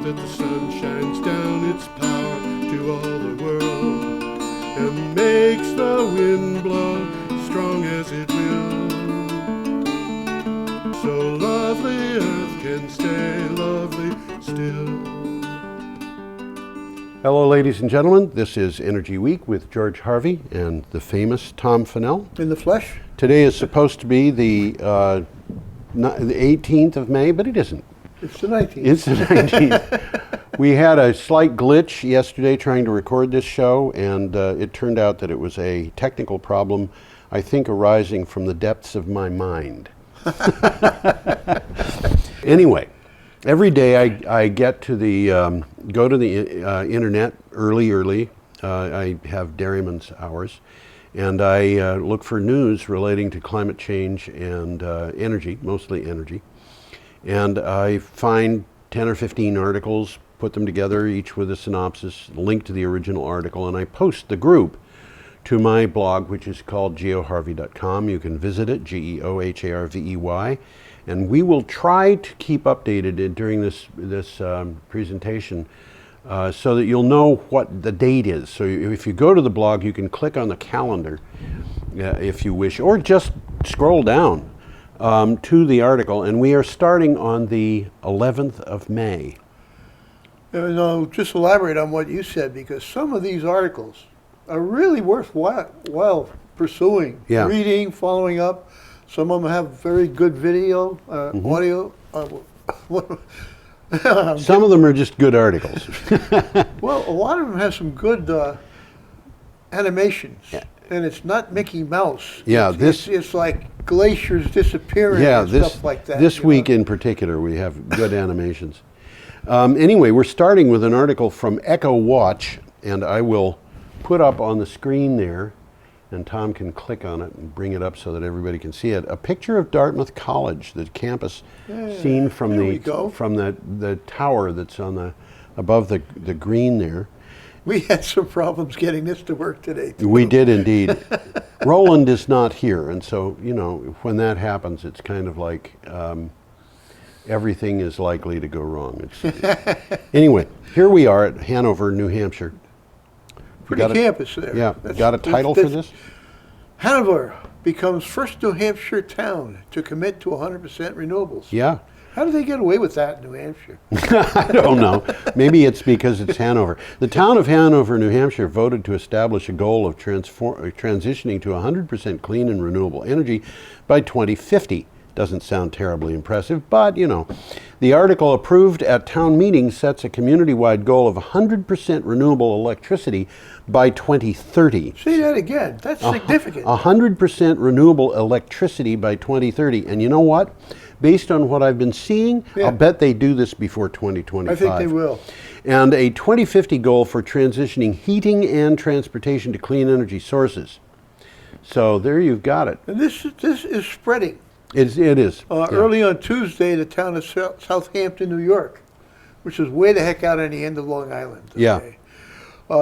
that the sun shines down its power to all the world and makes the wind blow strong as it will. So lovely earth can stay lovely still. Hello, ladies and gentlemen. This is Energy Week with George Harvey and the famous Tom Fennell. In the flesh? Today is supposed to be the 18th of May, but it isn't. It's the 19th. It's the 19th. We had a slight glitch yesterday trying to record this show, and it turned out that it was a technical problem, I think arising from the depths of my mind. Anyway, every day I get to the, go to the internet early. I have dairyman's hours, and I look for news relating to climate change and energy, mostly energy. And I find 10 or 15 articles, put them together, each with a synopsis, link to the original article, and I post the group to my blog, which is called geoharvey.com. You can visit it, GeoHarvey, and we will try to keep updated during this presentation so that you'll know what the date is. So if you go to the blog, you can click on the calendar if you wish, or just scroll down to the article, and we are starting on the 11th of May. No, just elaborate on what you said, because some of these articles are really worthwhile pursuing, reading, following up. Some of them have very good video, audio. Some of them are just good articles. Well, a lot of them have some good animations, and it's not Mickey Mouse. Yeah, it's like glaciers disappearing and stuff like that. This week in particular, we have good animations. Anyway, we're starting with an article from Echo Watch, and I will put up on the screen there, and Tom can click on it and bring it up so that everybody can see it. A picture of Dartmouth College, the campus, seen from the tower that's on above the green there. We had some problems getting this to work today, too. We did indeed. Roland is not here, and so, you know, when that happens, it's kind of like everything is likely to go wrong. Anyway, here we are at Hanover, New Hampshire. Pretty campus there. Yeah, got a title for this? Hanover becomes first New Hampshire town to commit to 100% renewables. Yeah. How do they get away with that in New Hampshire? I don't know. Maybe it's because it's Hanover. The town of Hanover, New Hampshire voted to establish a goal of transitioning to 100% clean and renewable energy by 2050. Doesn't sound terribly impressive, but you know. The article approved at town meeting sets a community-wide goal of 100% renewable electricity by 2030. Say that again. That's significant. 100% renewable electricity by 2030. And you know what? Based on what I've been seeing, I'll bet they do this before 2025. I think they will. And a 2050 goal for transitioning heating and transportation to clean energy sources. So there you've got it. And this is spreading. It is. Early on Tuesday, the town of Southampton, New York, which is way the heck out on the end of Long Island. Okay?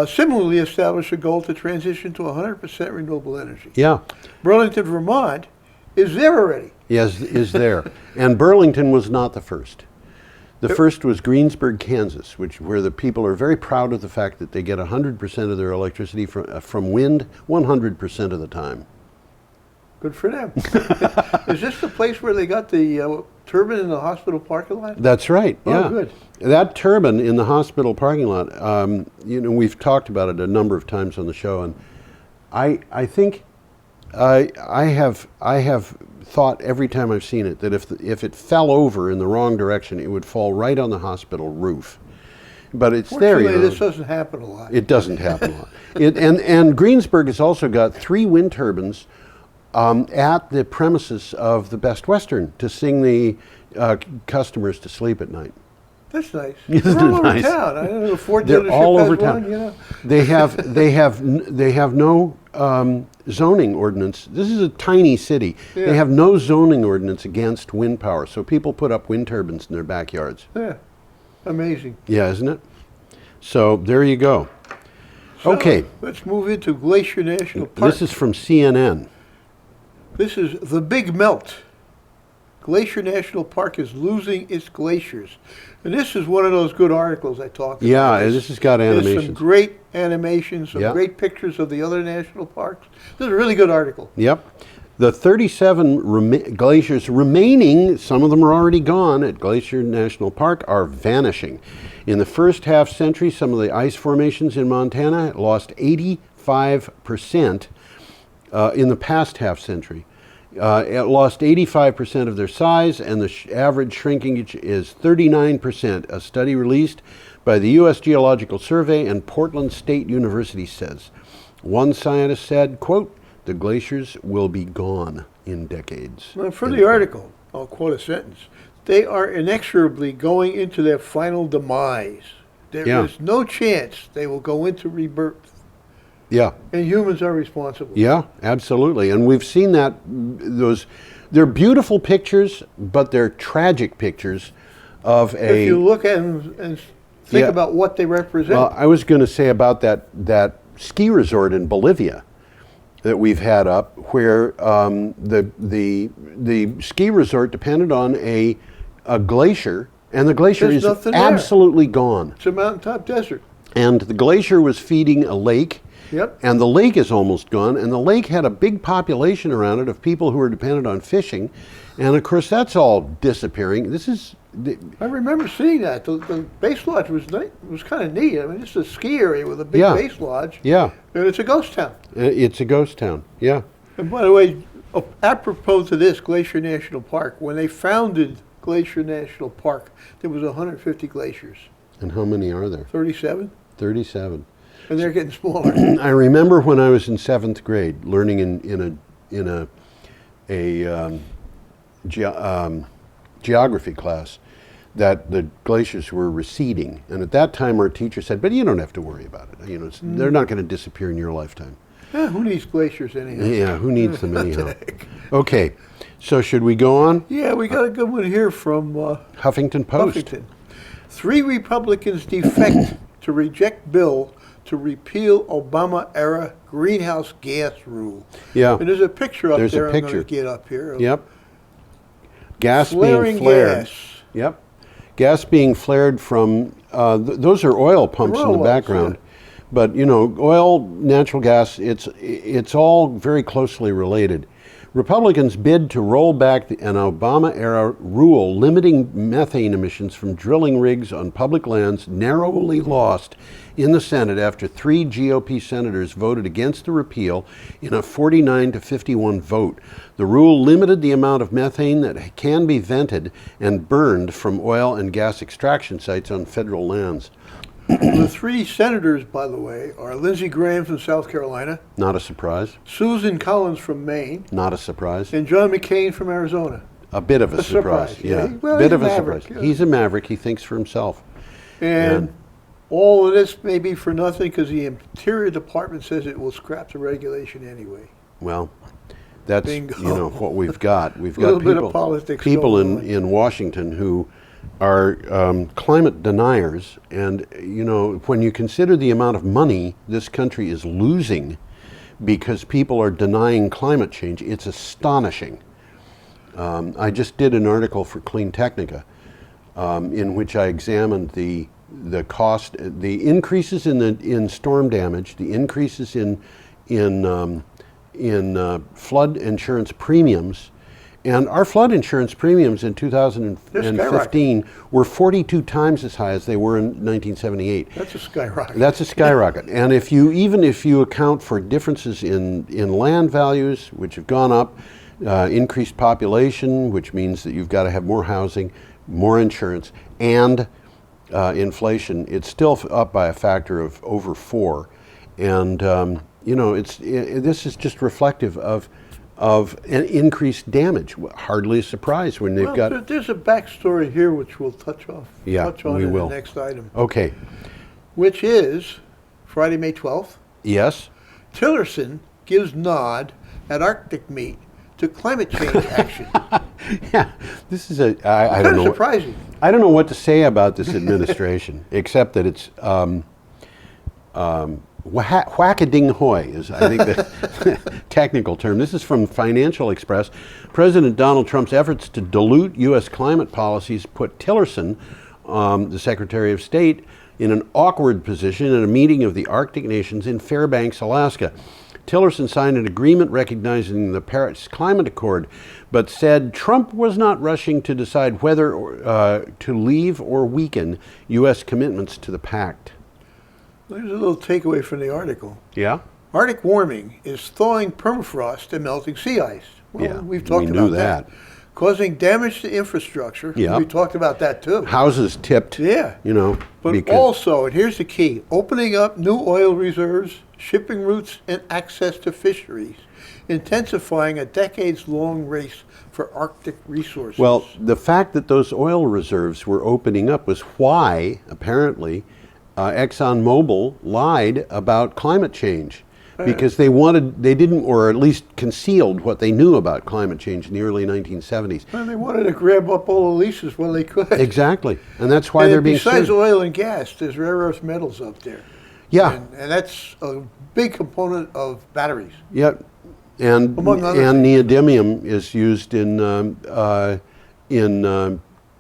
Similarly established a goal to transition to 100% renewable energy. Yeah. Burlington, Vermont is there already. Yes, is there. And Burlington was not the first. The first was Greensburg, Kansas, where the people are very proud of the fact that they get 100% of their electricity from wind 100% of the time. Good for them. Is this the place where they got the turbine in the hospital parking lot? That's right. Yeah. Oh, good. That turbine in the hospital parking lot. You know, we've talked about it a number of times on the show, and I think I have thought every time I've seen it that if it fell over in the wrong direction, it would fall right on the hospial roof. But it's there. You know. This doesn't happen a lot. It doesn't happen a lot. And Greensburg has also got 3 wind turbines at the premises of the Best Western to sing the customers to sleep at night. That's nice. Isn't They're all nice? over town. I don't know. Ford They're dealership all over has town. one, you know? They have no zoning ordinance. This is a tiny city. Yeah. They have no zoning ordinance against wind power, so people put up wind turbines in their backyards. Yeah, amazing. Yeah, isn't it? So there you go. So, okay. Let's move into Glacier National Park. This is from CNN. This is the big melt Glacier National Park is losing its glaciers. And this is one of those good articles I talked about. Yeah, this has got There's animations. some great animations, some Yeah. great pictures of the other national parks. This is a really good article. Yep. The 37 glaciers remaining, some of them are already gone at Glacier National Park, are vanishing. In the first half century, some of the ice formations in Montana lost 85% in the past half century. It lost 85% of their size, and the average shrinkage is 39%. A study released by the U.S. Geological Survey and Portland State University says. One scientist said, quote, "The glaciers will be gone in decades." Well, for the article, I'll quote a sentence. They are inexorably going into their final demise. There is no chance they will go into rebirth. Yeah. And humans are responsible. Yeah, absolutely. And we've seen that, they're beautiful pictures, but they're tragic pictures of a... If you look at them and think about what they represent. Well, I was going to say about that ski resort in Bolivia that we've had up, where the ski resort depended on a glacier, and the glacier There's is nothing there. absolutely gone. It's a mountaintop desert. And the glacier was feeding a lake, Yep. and the lake is almost gone, and the lake had a big population around it of people who were dependent on fishing, and of course that's all disappearing. This is... I remember seeing that. The base lodge was kind of neat. I mean, it's a ski area with a big base lodge. Yeah. And it's a ghost town. It's a ghost town, yeah. And by the way, apropos to this, Glacier National Park, when they founded Glacier National Park, there was 150 glaciers. And how many are there? 37. 37. And they're getting smaller. I remember when I was in 7th grade, learning in a geography class, that the glaciers were receding, and at that time our teacher said, "But you don't have to worry about it. You know, they're not going to disappear in your lifetime." Who needs glaciers anyhow? Yeah, who needs them anyhow? Okay, so should we go on? Yeah, we got a good one here from Huffington Post. Huffington. 3 Republicans defect to reject bill to repeal Obama-era greenhouse gas rule. Yeah. And there's a picture up There's a there I'm picture. going to get up here. Yep. Gas Flaring being flared. gas. Yep. Gas being flared from, those are oil pumps They're in the oil wells, background. But, you know, oil, natural gas, it's all very closely related. Republicans bid to roll back an Obama-era rule limiting methane emissions from drilling rigs on public lands narrowly lost in the Senate after 3 GOP senators voted against the repeal in a 49-51 vote. The rule limited the amount of methane that can be vented and burned from oil and gas extraction sites on federal lands. The 3 senators, by the way, are Lindsey Graham from South Carolina, Not a surprise. Susan Collins from Maine, Not a surprise. and John McCain from Arizona. A bit of a surprise. Yeah. Well, Bit he's of a a maverick, surprise. yeah. He's a maverick. He thinks for himself. And all of this may be for nothing because the Interior Department says it will scrap the regulation anyway. Well, that's Bingo. you know what we've got. We've A little got bit people, of politics people going on. in Washington who are climate deniers, and you know when you consider the amount of money this country is losing because people are denying climate change, it's astonishing. I just did an article for Clean Technica in which I examined the cost, the increases in storm damage, the increases in flood insurance premiums, and our flood insurance premiums in 2015 were 42 times as high as they were in 1978. That's a skyrocket. That's a skyrocket. And even if you account for differences in land values, which have gone up, increased population, which means that you've got to have more housing, more insurance, and inflation, it's still up by a factor of over 4. And you know, this is just reflective of an increased damage. Hardly a surprise when they've got. There's a backstory here which we'll touch on We in will. the next item, Okay. which is Friday, May 12th. Yes. Tillerson gives nod at Arctic meet to climate change action. Yeah. This is I don't Kind of know. surprising. I don't know what to say about this administration, except that it's Whack-a-ding-hoy is, I think, the technical term. This is from Financial Express. President Donald Trump's efforts to dilute U.S. climate policies put Tillerson, the Secretary of State, in an awkward position at a meeting of the Arctic nations in Fairbanks, Alaska. Tillerson signed an agreement recognizing the Paris Climate Accord, but said Trump was not rushing to decide whether to leave or weaken U.S. commitments to the pact. There's a little takeaway from the article. Yeah? Arctic warming is thawing permafrost and melting sea ice. Well, Yeah, we've talked we knew about that. Causing damage to infrastructure. Yeah. We talked about that too. Houses tipped. Yeah. You know. But also, and here's the key, opening up new oil reserves, shipping routes, and access to fisheries, intensifying a decades-long race for Arctic resources. Well, the fact that those oil reserves were opening up was why, apparently, ExxonMobil lied about climate change. Because they didn't, or at least concealed what they knew about climate change in the early 1970s. And they wanted to grab up all the leases when they could. Exactly. And that's why they're being sued. Besides oil and gas, there's rare earth metals up there. Yeah. And that's a big component of batteries. Yeah. And neodymium is used in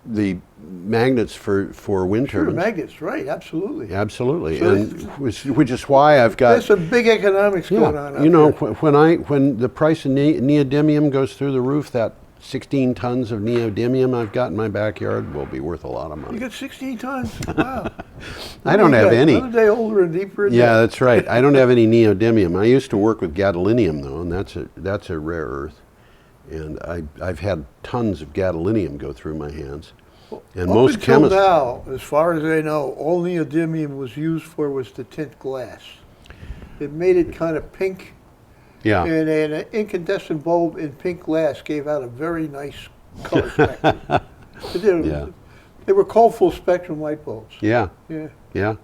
the magnets for wind turbines. Magnets, right, absolutely. Absolutely. So and which is why I've got... There's some big economics going on up you know, there. when the price of neodymium goes through the roof, that 16 tons of neodymium I've got in my backyard will be worth a lot of money. You got 16 tons? Wow. I don't have any. Another day older and deeper in Yeah, there. that's right. I don't have any neodymium. I used to work with gadolinium, though, and that's a rare earth. And I've had tons of gadolinium go through my hands. And Up most until chemists... now, as far as I know, all neodymium was used for was to tint glass. It made it kind of pink. Yeah. And an incandescent bulb in pink glass gave out a very nice color spectrum. They were called full spectrum light bulbs. Yeah. Yeah. Yeah.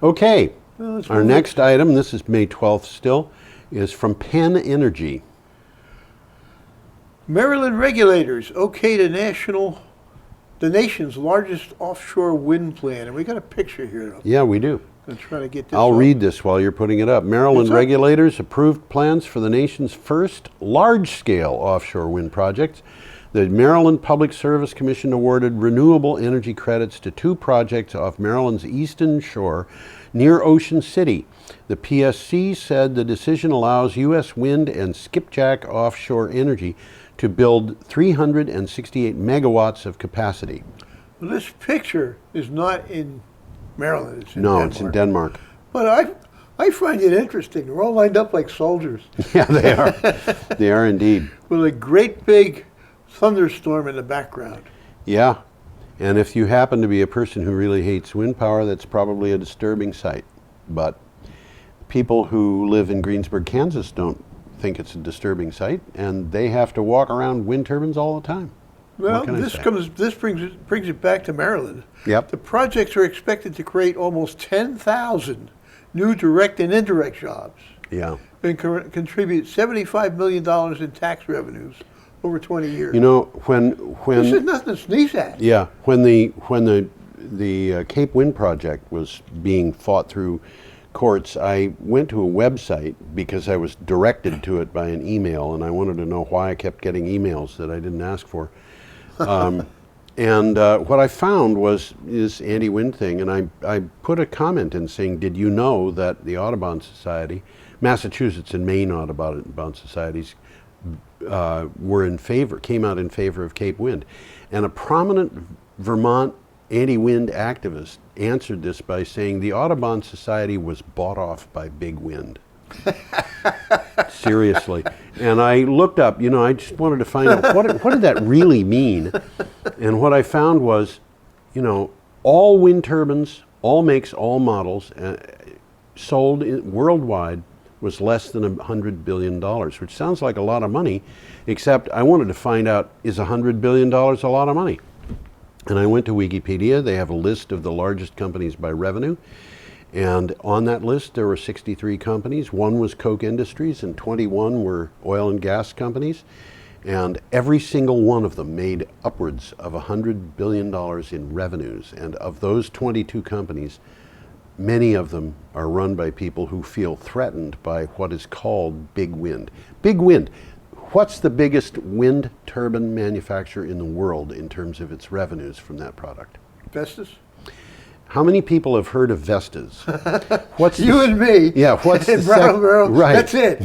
Okay. Well, Our next item, this is May 12th still, is from Penn Energy. Maryland regulators okayed the nation's largest offshore wind plant. And we got a picture here. Yeah, we do. I'm trying to get this I'll up. read this while you're putting it up. Maryland What's up? regulators approved plans for the nation's first large-scale offshore wind projects. The Maryland Public Service Commission awarded renewable energy credits to 2 projects off Maryland's eastern shore near Ocean City. The PSC said the decision allows U.S. wind and skipjack offshore energy to build 368 megawatts of capacity. Well, this picture is not in Maryland. It's in Denmark. It's in Denmark. But I find it interesting. They're all lined up like soldiers. Yeah, they are. They are indeed. With a great big thunderstorm in the background. Yeah. And if you happen to be a person who really hates wind power, that's probably a disturbing sight. But people who live in Greensburg, Kansas don't think it's a disturbing sight, and they have to walk around wind turbines all the time. Well, this brings it back to Maryland. Yep. The projects are expected to create almost 10,000 new direct and indirect jobs. Yeah. And contribute $75 million in tax revenues over 20 years. You know, when this is nothing to sneeze at. Yeah, when the Cape Wind project was being fought through courts, I went to a website because I was directed to it by an email, and I wanted to know why I kept getting emails that I didn't ask for. And what I found was this anti-wind thing, and I put a comment in saying, did you know that the Audubon Society, Massachusetts and Maine Audubon Societies came out in favor of Cape Wind. And a prominent Vermont anti-wind activist answered this by saying the Audubon Society was bought off by big wind. Seriously. And I looked up, I just wanted to find out what did that really mean? And what I found was, all wind turbines, all makes, all models, sold worldwide was less than $100 billion, which sounds like a lot of money, except I wanted to find out, is $100 billion a lot of money? And I went to Wikipedia. They have a list of the largest companies by revenue. And on that list, there were 63 companies. 1 was Koch Industries, and 21 were oil and gas companies. And every single one of them made upwards of $100 billion in revenues. And of those 22 companies, many of them are run by people who feel threatened by what is called big wind. Big wind. What's the biggest wind turbine manufacturer in the world in terms of its revenues from that product? Vestas? How many people have heard of Vestas? What's You and me. Yeah, what's the Brattleboro. right. That's it.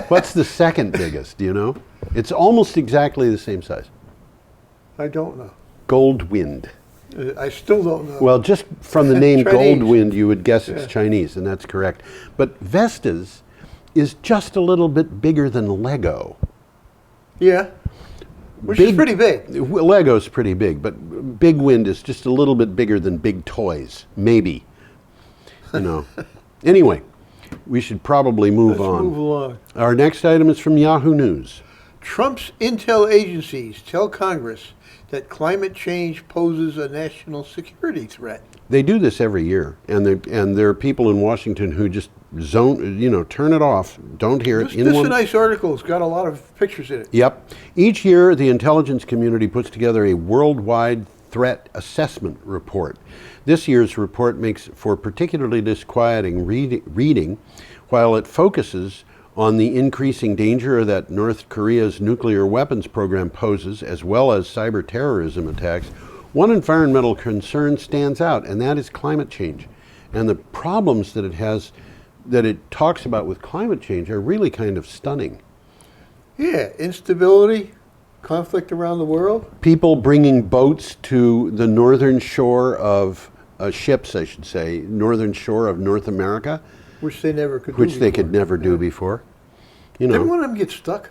What's the second biggest, do you know? It's almost exactly the same size. I don't know. Goldwind. I still don't know. Well, just from the name Chinese. Goldwind, you would guess it's Yeah. Chinese, and that's correct. But Vestas is just a little bit bigger than Lego. Yeah. Which is pretty big. Lego's pretty big, but Big Wind is just a little bit bigger than Big Toys, maybe. You know. Anyway, we should probably move Let's on. move along. Our next item is from Yahoo News. Trump's intel agencies tell Congress that climate change poses a national security threat. They do this every year, and there are people in Washington who just turn it off, don't hear it. This is a nice article. It's got a lot of pictures in it. Yep. Each year, the intelligence community puts together a worldwide threat assessment report. This year's report makes for particularly disquieting reading, while it focuses on the increasing danger that North Korea's nuclear weapons program poses, as well as cyber terrorism attacks. One environmental concern stands out, and that is climate change. And the problems that it talks about with climate change are really kind of stunning. Yeah, instability, conflict around the world. People bringing boats to the northern shore of ships, I should say, northern shore of North America, Which they never could do which they could before. never do before. You Didn't know, one of them get stuck?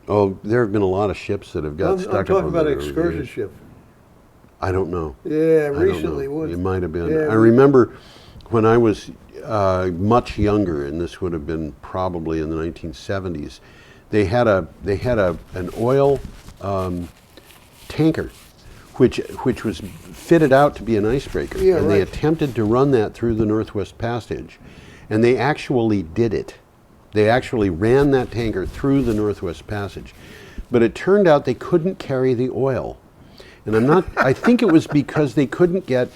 oh, there have been a lot of ships that have got I'm stuck. talking up on about the an river. excursion ship. I don't know. Yeah, I don't recently know. one. It might have been. Yeah, I remember when I was much younger, and this would have been probably in the 1970s. They had an oil tanker, which was fitted out to be an icebreaker, Yeah, and they right. attempted to run that through the Northwest Passage, and they actually did it. They actually ran that tanker through the Northwest Passage, but it turned out they couldn't carry the oil. And I think it was because they couldn't get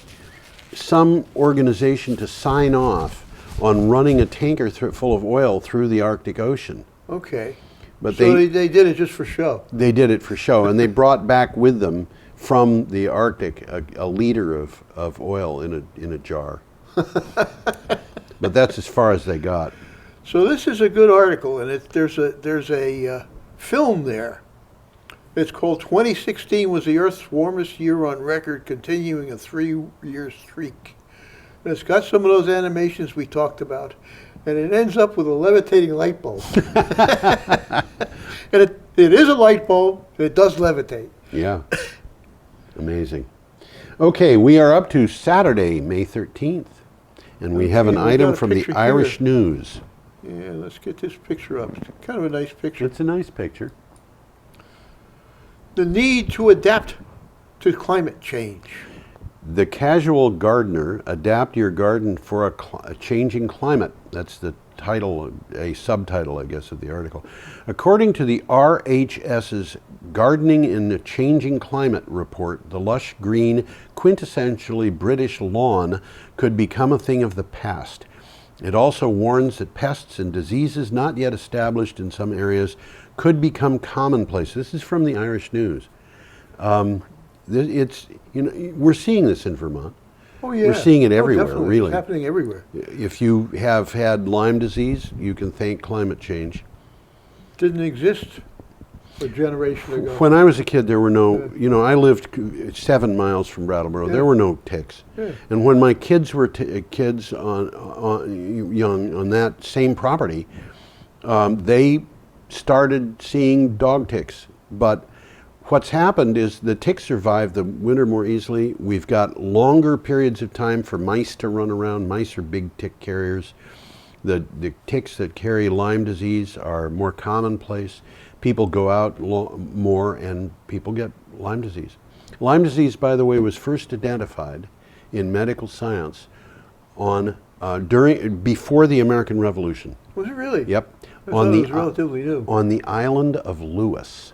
some organization to sign off on running a tanker full of oil through the Arctic Ocean. Okay. But So they did it just for show. they did it for show, and they brought back with them from the Arctic a liter of oil in a jar. But that's as far as they got. So this is a good article, and there's a film there. It's called 2016 was the Earth's warmest year on record, continuing a 3-year streak. And it's got some of those animations we talked about, and it ends up with a levitating light bulb. And it is a light bulb, and it does levitate. Yeah. Amazing. Okay, we are up to Saturday, May 13th, and we have an Okay, we item got a from the picture Irish here. News. Yeah, let's get this picture up. It's kind of a nice picture. It's a nice picture. The need to adapt to climate change. The Casual Gardener, Adapt Your Garden for a Changing Climate. That's the title, a subtitle, I guess, of the article. According to the RHS's Gardening in the Changing Climate report, the lush green, quintessentially British lawn could become a thing of the past. It also warns that pests and diseases not yet established in some areas could become commonplace. This is from the Irish News. We're seeing this in Vermont. Oh yeah, We're seeing it Oh, everywhere, definitely. really. It's happening everywhere. If you have had Lyme disease, you can thank climate change. Didn't exist a generation ago. When I was a kid, there were no, I lived 7 miles from Brattleboro. Yeah. There were no ticks. Yeah. And when my kids were kids young on that same property, they started seeing dog ticks. But what's happened is the ticks survive the winter more easily. We've got longer periods of time for mice to run around. Mice are big tick carriers. The ticks that carry Lyme disease are more commonplace. People go out more and people get Lyme disease. Lyme disease, by the way, was first identified in medical science before the American Revolution. Was it really? Yep. I thought it was relatively new. On the island of Lewis.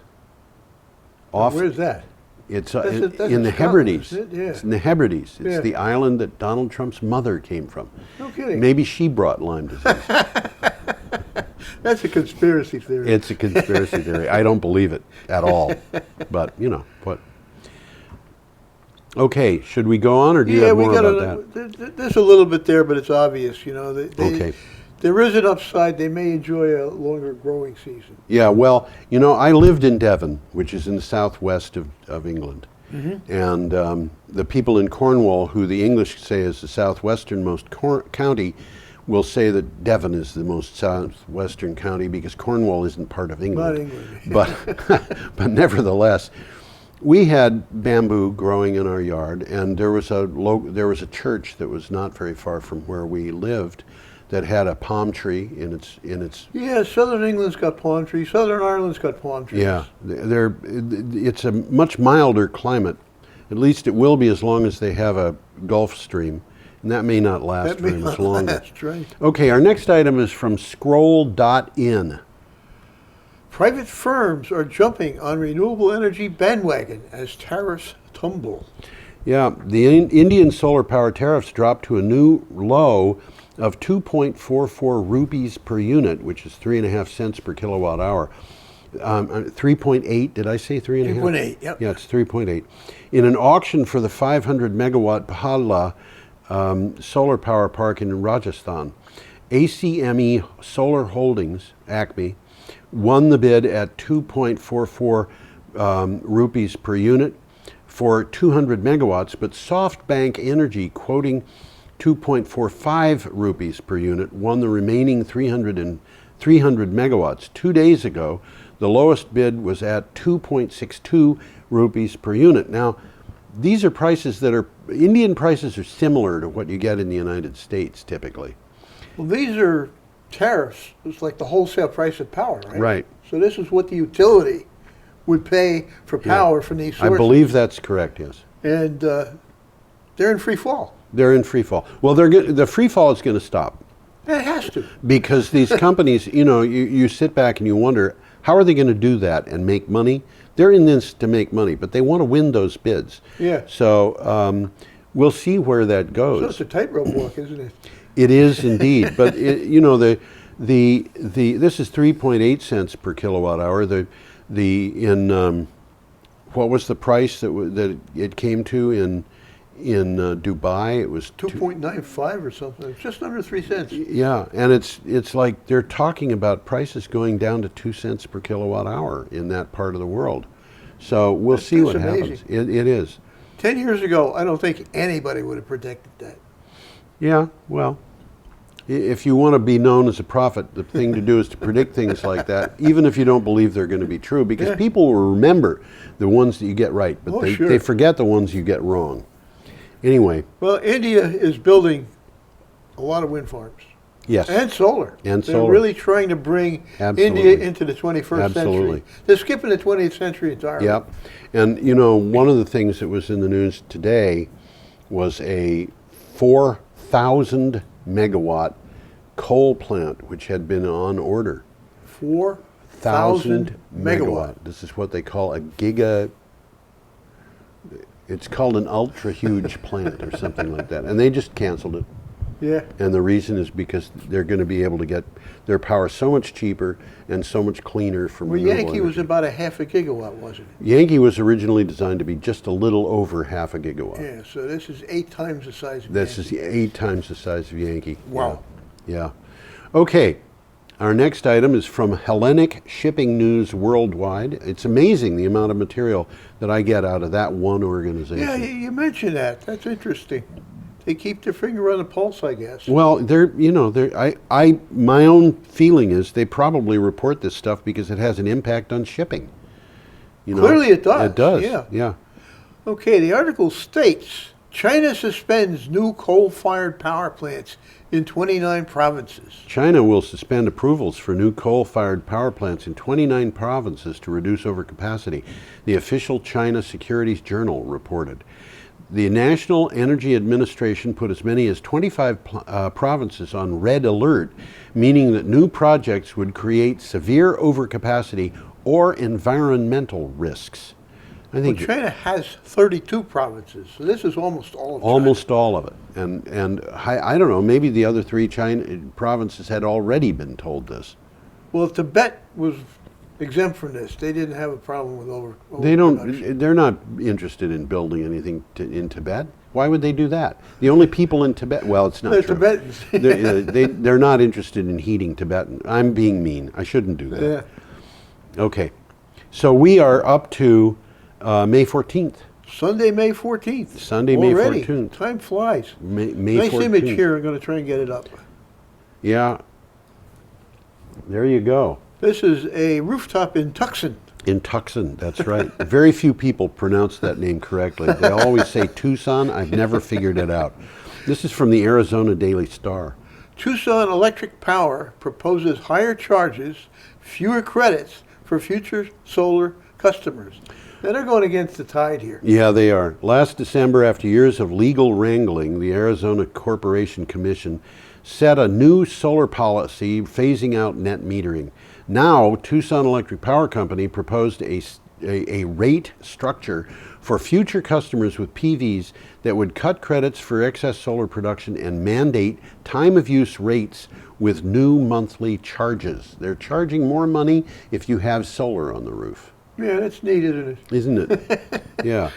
Where's that? It's That's in the Scotland, Hebrides. isn't it? Yeah. It's in the Hebrides. It's Yeah. the island that Donald Trump's mother came from. No kidding. Maybe she brought Lyme disease. That's a conspiracy theory. It's a conspiracy theory. I don't believe it at all. But, you know, what? Okay, should we go on, or do you have more about that? There's a little bit there, but it's obvious, you know. Okay. There is an upside. They may enjoy a longer growing season. Yeah, well, you know, I lived in Devon, which is in the southwest of England. And the people in Cornwall, who the English say is the southwesternmost county, will say that Devon is the most southwestern county because Cornwall isn't part of England. Not England. But nevertheless, we had bamboo growing in our yard, and there was a church that was not very far from where we lived that had a palm tree in its. Yeah, Southern England's got palm trees. Southern Ireland's got palm trees. Yeah, it's a much milder climate. At least it will be as long as they have a Gulf Stream, and that may not last very much longer. That's right. Okay, our next item is from Scroll.in. Private firms are jumping on renewable energy bandwagon as tariffs tumble. Yeah, the Indian solar power tariffs dropped to a new low of 2.44 rupees per unit, which is 3.5 cents per kilowatt hour. 3.8, did I say 3.5? 3.8, yep. Yeah, it's 3.8. In an auction for the 500 megawatt Bhadla solar power park in Rajasthan, ACME Solar Holdings, ACME, won the bid at 2.44 rupees per unit for 200 megawatts, but SoftBank Energy, quoting 2.45 rupees per unit, won the remaining 300 megawatts. 2 days ago, the lowest bid was at 2.62 rupees per unit. Now, these are prices that are, Indian prices are similar to what you get in the United States typically. Well, these are tariffs. It's like the wholesale price of power, right? Right. So this is what the utility would pay for power from these sources. I believe that's correct, yes. And they're in free fall. They're in free fall. Well, the free fall is going to stop. It has to. Because these companies, you know, you sit back and you wonder, how are they going to do that and make money? They're in this to make money, but they want to win those bids. Yeah. So we'll see where that goes. So it's a tightrope walk, isn't it? It is indeed, but you know, this is 3.8 cents per kilowatt hour. What was the price that it came to in Dubai? It was 2.95 or something. It's just under 3 cents. Yeah, and it's like they're talking about prices going down to 2 cents per kilowatt hour in that part of the world. So we'll see what happens. It is. 10 years ago, I don't think anybody would have predicted that. Yeah, well, if you want to be known as a prophet, the thing to do is to predict things like that, even if you don't believe they're going to be true, because people will remember the ones that you get right, but they forget the ones you get wrong. Anyway. Well, India is building a lot of wind farms. Yes. And solar. And They're solar. really trying to bring India into the 21st century. They're skipping the 20th century entirely. Yep. And, you know, one of the things that was in the news today was a 4,000 megawatt coal plant, which had been on order. 4,000 megawatt. This is what they call a giga. It's called an ultra huge plant or something like that. And they just canceled it. Yeah. And the reason is because they're going to be able to get their power so much cheaper and so much cleaner from renewable Yankee energy. was about a half a gigawatt, wasn't it? Yankee was originally designed to be just a little over half a gigawatt. Yeah, so this is 8 times the size of This Yankee. is 8 times the size of Yankee. Wow. Yeah. Okay. Our next item is from Hellenic Shipping News Worldwide. It's amazing the amount of material that I get out of that one organization. Yeah, you mentioned that. That's interesting. They keep their finger on the pulse, I guess. Well, my own feeling is they probably report this stuff because it has an impact on shipping. You know? Clearly it does. It does. Yeah. Okay, the article states China suspends new coal-fired power plants in 29 provinces. China will suspend approvals for new coal-fired power plants in 29 provinces to reduce overcapacity, the official China Securities Journal reported. The National Energy Administration put as many as 25 provinces on red alert, meaning that new projects would create severe overcapacity or environmental risks. I think China has 32 provinces, so this is almost all of China. almost all of it. And I don't know, maybe the other three China provinces had already been told this. Well, Tibet was exempt from this. They didn't have a problem with They're not interested in building anything in Tibet. Why would they do that? The only people in Tibet, well, it's not They're true. Tibetans. They're not interested in heating Tibetan. I'm being mean. I shouldn't do that. Yeah. Okay. So we are up to May 14th. Sunday, May 14th. Sunday, Already. May 14th. Time flies. May Nice 14th. image here. I'm going to try and get it up. Yeah. There you go. This is a rooftop in Tucson. In Tucson, that's right. Very few people pronounce that name correctly. They always say Tucson. I've never figured it out. This is from the Arizona Daily Star. Tucson Electric Power proposes higher charges, fewer credits for future solar customers. Now they're going against the tide here. Yeah, they are. Last December, after years of legal wrangling, the Arizona Corporation Commission set a new solar policy phasing out net metering. Now, Tucson Electric Power Company proposed a rate structure for future customers with PVs that would cut credits for excess solar production and mandate time of use rates with new monthly charges. They're charging more money if you have solar on the roof. Yeah, that's neat, isn't it? Isn't it? Yeah.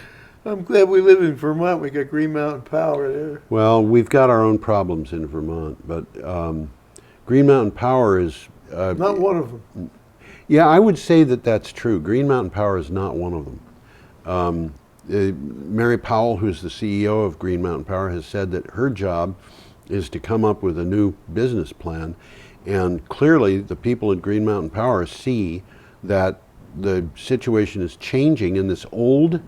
I'm glad we live in Vermont. We got Green Mountain Power there. Well, we've got our own problems in Vermont, but Green Mountain Power is... Not one of them. Yeah, I would say that that's true. Green Mountain Power is not one of them. Mary Powell, who's the CEO of Green Mountain Power, has said that her job is to come up with a new business plan. And clearly, the people at Green Mountain Power see that the situation is changing, and this old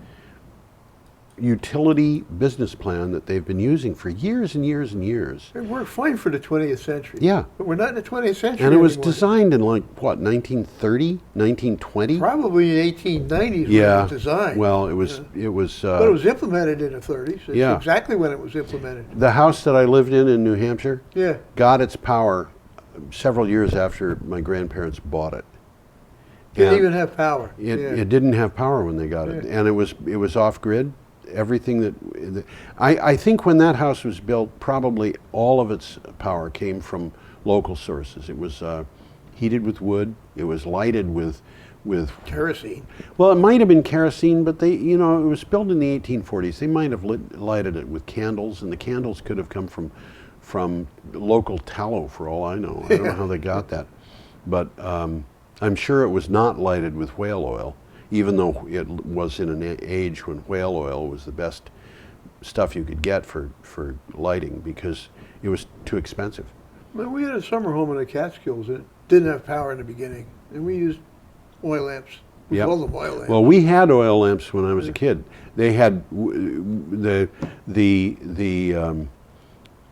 utility business plan that they've been using for years and years and years. It worked fine for the 20th century. Yeah. But we're not in the 20th century And it was anymore. designed in like, what, 1930, 1920? Probably in 1890s when it was designed. Well, it was... but it was implemented in the 30s. It's Yeah. exactly when it was implemented. The house that I lived in New Hampshire Yeah. got its power several years after my grandparents bought it. Didn't And even have power. It didn't have power when they got it. Yeah. And it was off-grid. Everything that... I think when that house was built, probably all of its power came from local sources. It was heated with wood. It was lighted with Kerosene. Well, it might have been kerosene, but it was built in the 1840s. They might have lighted it with candles, and the candles could have come from local tallow, for all I know. I don't know how they got that. But I'm sure it was not lighted with whale oil, even though it was in an age when whale oil was the best stuff you could get for lighting, because it was too expensive. Well, we had a summer home in the Catskills that didn't have power in the beginning, and we used oil lamps. We Yep. called them oil lamps. Well, we had oil lamps when I was a kid. They had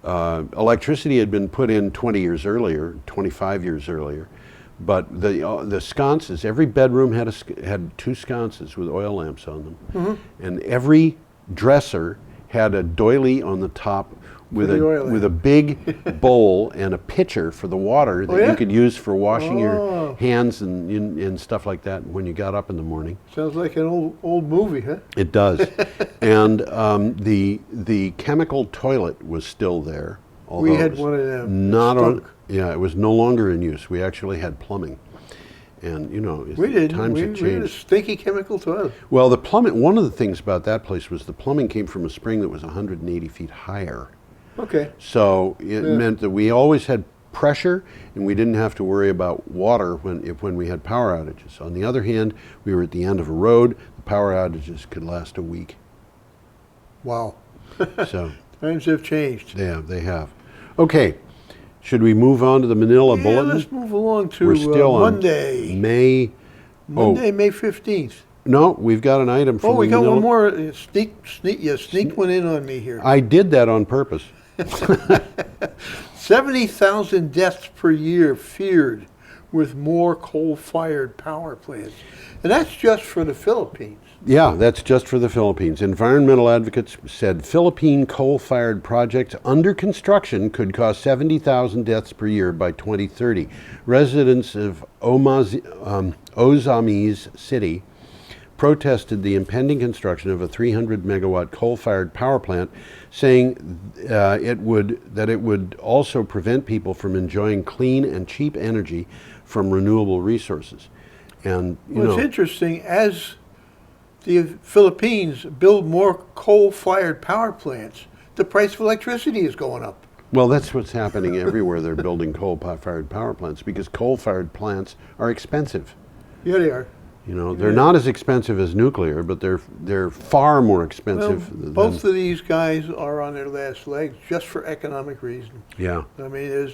electricity had been put in 20 years earlier, 25 years earlier, but the sconces, every bedroom had two sconces with oil lamps on them, and every dresser had a doily on the top with a big bowl and a pitcher for the water that you could use for washing your hands and stuff like that when you got up in the morning. Sounds like an old movie, huh? It does. And the chemical toilet was still there. We had one of them. It was no longer in use. We actually had plumbing. And We did. times We had had a changed. stinky chemical toilet. Well, the plumbing, one of the things about that place was the plumbing came from a spring that was 180 feet higher. Okay. So it meant that we always had pressure, and we didn't have to worry about water when we had power outages. On the other hand, we were at the end of a road. The power outages could last a week. Wow. So Times have changed. yeah, they have. Okay, should we move on to the Manila Bulletin? Let's move along to We're still Monday. on May. Monday, May 15th. No, we've got an item from Oh, we the got Manila. one more. Sneak one in on me here. I did that on purpose. 70,000 deaths per year feared with more coal-fired power plants. And that's just for the Philippines. Yeah, that's just for the Philippines. Environmental advocates said Philippine coal-fired projects under construction could cause 70,000 deaths per year by 2030. Residents of Ozamis City protested the impending construction of a 300 megawatt coal-fired power plant, saying it would also prevent people from enjoying clean and cheap energy from renewable resources. And it's interesting, as the Philippines build more coal-fired power plants, the price of electricity is going up. Well, that's what's happening everywhere. They're building coal-fired power plants because coal-fired plants are expensive. Yeah, they are. They're not as expensive as nuclear, but they're far more expensive. Both of these guys are on their last legs just for economic reasons. Yeah. I mean, there's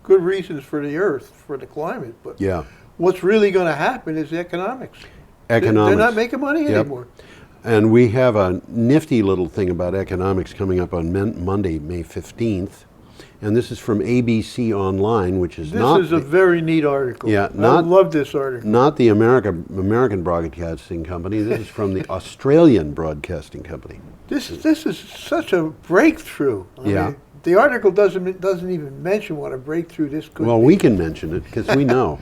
good reasons for the earth, for the climate, but yeah. What's really going to happen is the economics. Economics. They're not making money anymore. And we have a nifty little thing about economics coming up on Monday, May 15th. And this is from ABC Online, which is This is a very neat article. Yeah, I love this article. Not the American Broadcasting Company. This is from the Australian Broadcasting Company. This is such a breakthrough. I mean, the article doesn't even mention what a breakthrough this could be. Well, we can mention it because we know.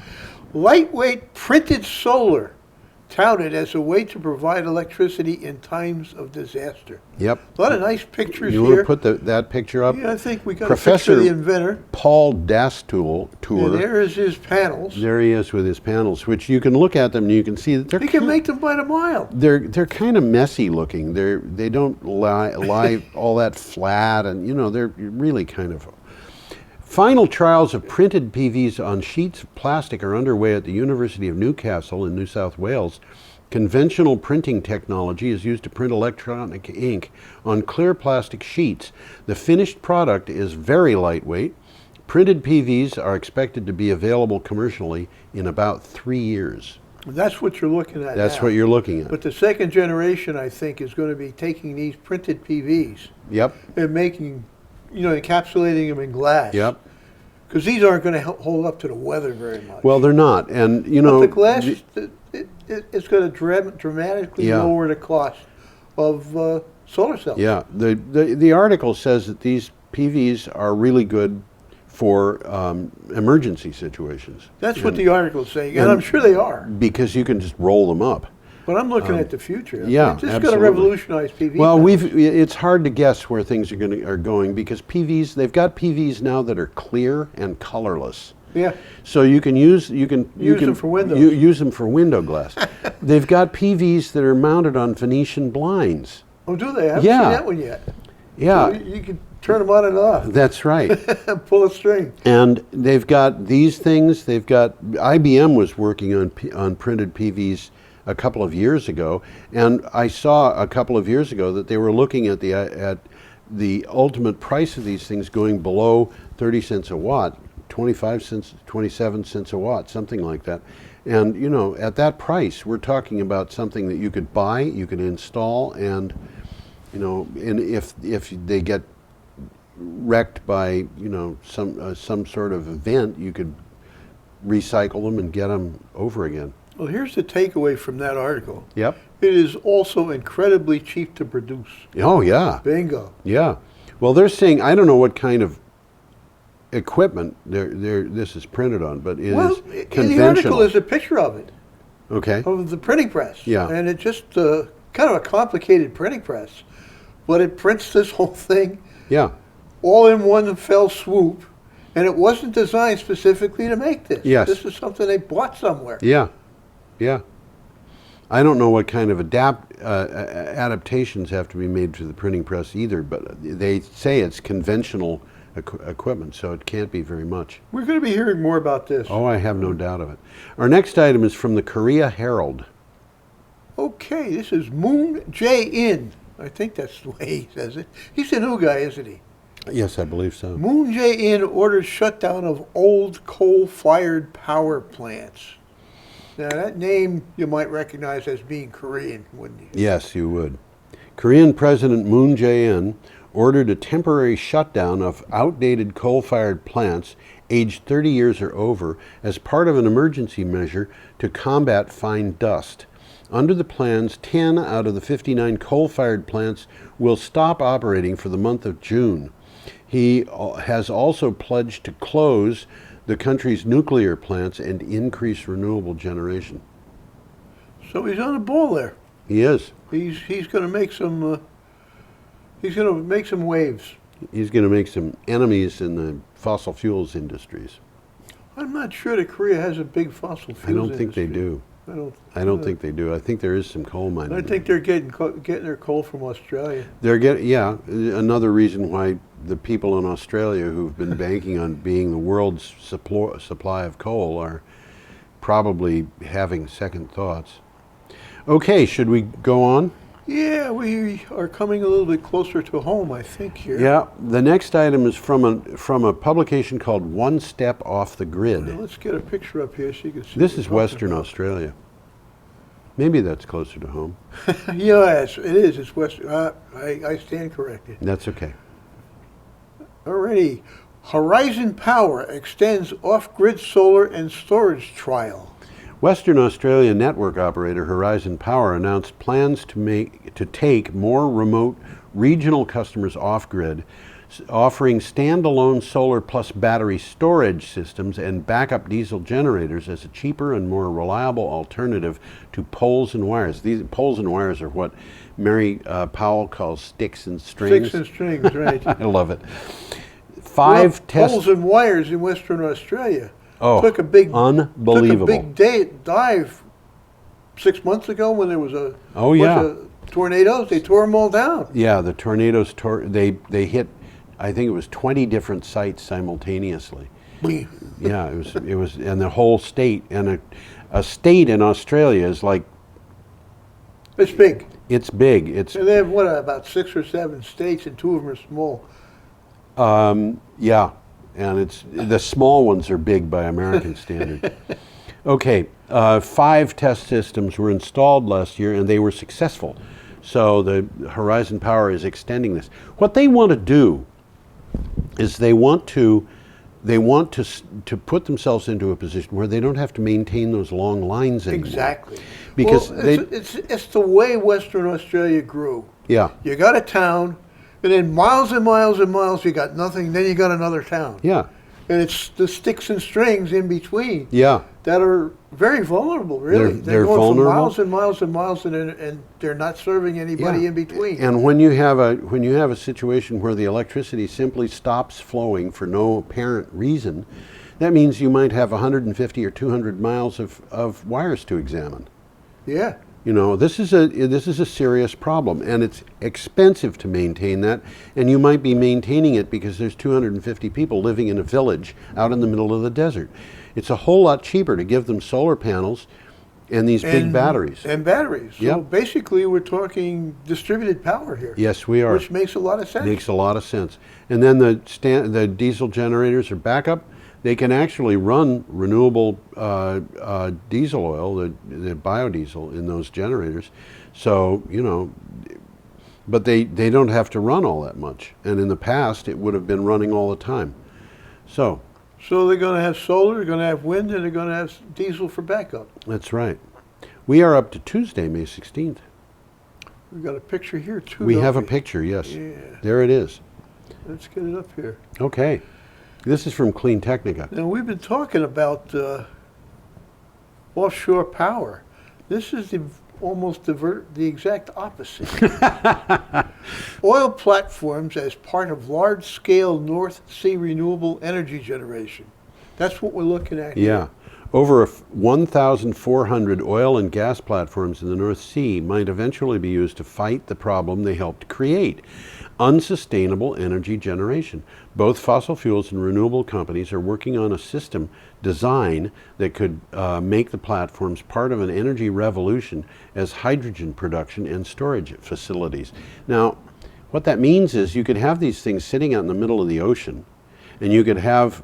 Lightweight printed solar touted as a way to provide electricity in times of disaster. Yep. A lot of nice pictures here. You want to put that picture up? Yeah, I think we got Professor a picture of the inventor. Paul Dastour. And there is his panels. There he is with his panels, which you can look at them and you can see that they're. You can make them by the mile. They're kind of messy looking. They don't lie all that flat, and they're really kind of. Final trials of printed PVs on sheets of plastic are underway at the University of Newcastle in New South Wales. Conventional printing technology is used to print electronic ink on clear plastic sheets. The finished product is very lightweight. Printed PVs are expected to be available commercially in about 3 years. That's what you're looking at. That's now. what you're looking at. But the second generation, I think, is going to be taking these printed PVs. Yep. And making, encapsulating them in glass. Yep. Because these aren't going to hold up to the weather very much. Well, they're not, and But the glass, it's going to dramatically lower the cost of solar cells. Yeah. The article says that these PVs are really good for emergency situations. That's what the article is saying, and I'm sure they are. Because you can just roll them up. But I'm looking at the future. Yeah, it's going to revolutionize PV. Well, it's hard to guess where things are going because PVs, they've got PVs now that are clear and colorless. Yeah. So you can use them for windows. Use them for window glass. They've got PVs that are mounted on Venetian blinds. Oh, do they? I haven't seen that one yet. Yeah. So you can turn them on and off. That's right. Pull a string. And they've got these things. They've got IBM was working on printed PVs a couple of years ago, and I saw a couple of years ago that they were looking at the ultimate price of these things going below 30 cents a watt, 25 cents, 27 cents a watt, something like that. And at that price, we're talking about something that you could buy, you could install, and and if they get wrecked by some sort of event, you could recycle them and get them over again. Well, here's the takeaway from that article. Yep. It is also incredibly cheap to produce. Oh, yeah. Bingo. Yeah. Well, they're saying, I don't know what kind of equipment this is printed on, but it is conventional. In the article is a picture of it. Okay. Of the printing press. Yeah. And it's just kind of a complicated printing press. But it prints this whole thing. Yeah. All in one fell swoop. And it wasn't designed specifically to make this. Yes. This is something they bought somewhere. Yeah. Yeah. I don't know what kind of adaptations have to be made to the printing press either, but they say it's conventional equipment, so it can't be very much. We're going to be hearing more about this. Oh, I have no doubt of it. Our next item is from the Korea Herald. Okay, this is Moon Jae-in. I think that's the way he says it. He's a new guy, isn't he? Yes, I believe so. Moon Jae-in orders shutdown of old coal-fired power plants. Now, that name you might recognize as being Korean, wouldn't you? Yes, you would. Korean President Moon Jae-in ordered a temporary shutdown of outdated coal-fired plants aged 30 years or over as part of an emergency measure to combat fine dust. Under the plans, 10 out of the 59 coal-fired plants will stop operating for the month of June. He has also pledged to close the country's nuclear plants and increase renewable generation. So he's on the ball there. He is. He's going to make some. He's going to make some waves. He's going to make some enemies in the fossil fuels industries. I'm not sure that Korea has a big fossil fuels I don't think industry. they do. I don't think they do. I think there is some coal mining. I think they're getting their coal from Australia. Another reason why the people in Australia who've been banking on being the world's supply of coal are probably having second thoughts. Okay, should we go on? Yeah, we are coming a little bit closer to home, I think, here. Yeah, the next item is from a publication called One Step Off the Grid. Well, let's get a picture up here so you can see. This is Western Australia. Maybe that's closer to home. Yes, it is. It's Western. I stand corrected. That's okay. Alrighty. Horizon Power extends off-grid solar and storage trial. Western Australia network operator Horizon Power announced plans to take more remote regional customers off-grid, offering standalone solar plus battery storage systems and backup diesel generators as a cheaper and more reliable alternative to poles and wires. These poles and wires are what Mary Powell calls sticks and strings. Sticks and strings, right. I love it. Poles and wires in Western Australia. Took a big dive 6 months ago when there was a bunch of tornadoes. They tore them all down. Yeah, the tornadoes they hit, I think it was 20 different sites simultaneously. Yeah, it was, and the whole state, and a state in Australia is like. It's big. It's big. And they have about 6 or 7 states, and 2 of them are small. Yeah. And the small ones are big by American standard. Okay, 5 test systems were installed last year, and they were successful. So the Horizon Power is extending this. What they want to do is they want to put themselves into a position where they don't have to maintain those long lines anymore. Exactly. Because it's the way Western Australia grew. Yeah. You got a town. And then miles and miles and miles, you got nothing. Then you got another town. Yeah. And it's the sticks and strings in between. Yeah. That are very vulnerable, really. They're going vulnerable. for miles and miles and miles, and they're not serving anybody in between. And when you have a situation where the electricity simply stops flowing for no apparent reason, that means you might have 150 or 200 miles of wires to examine. Yeah. You know, this is a serious problem, and it's expensive to maintain that, and you might be maintaining it because there's 250 people living in a village out in the middle of the desert. It's a whole lot cheaper to give them solar panels and these big batteries. And batteries. So basically we're talking distributed power here. Yes, we are. Which makes a lot of sense. Makes a lot of sense. And then the diesel generators are backup. They can actually run renewable diesel oil, the biodiesel, in those generators. So, you know, but they don't have to run all that much. And in the past, it would have been running all the time. So they're going to have solar, they're going to have wind, and they're going to have diesel for backup. That's right. We are up to Tuesday, May 16th. We've got a picture here, too. We have a picture, yes. Yeah. There it is. Let's get it up here. Okay. This is from Clean Technica. Now, we've been talking about offshore power. This is almost the exact opposite. Oil platforms as part of large-scale North Sea renewable energy generation. That's what we're looking at here. Yeah. Over 1,400 oil and gas platforms in the North Sea might eventually be used to fight the problem they helped create: unsustainable energy generation. Both fossil fuels and renewable companies are working on a system design that could make the platforms part of an energy revolution as hydrogen production and storage facilities. Now, what that means is you could have these things sitting out in the middle of the ocean, and you could have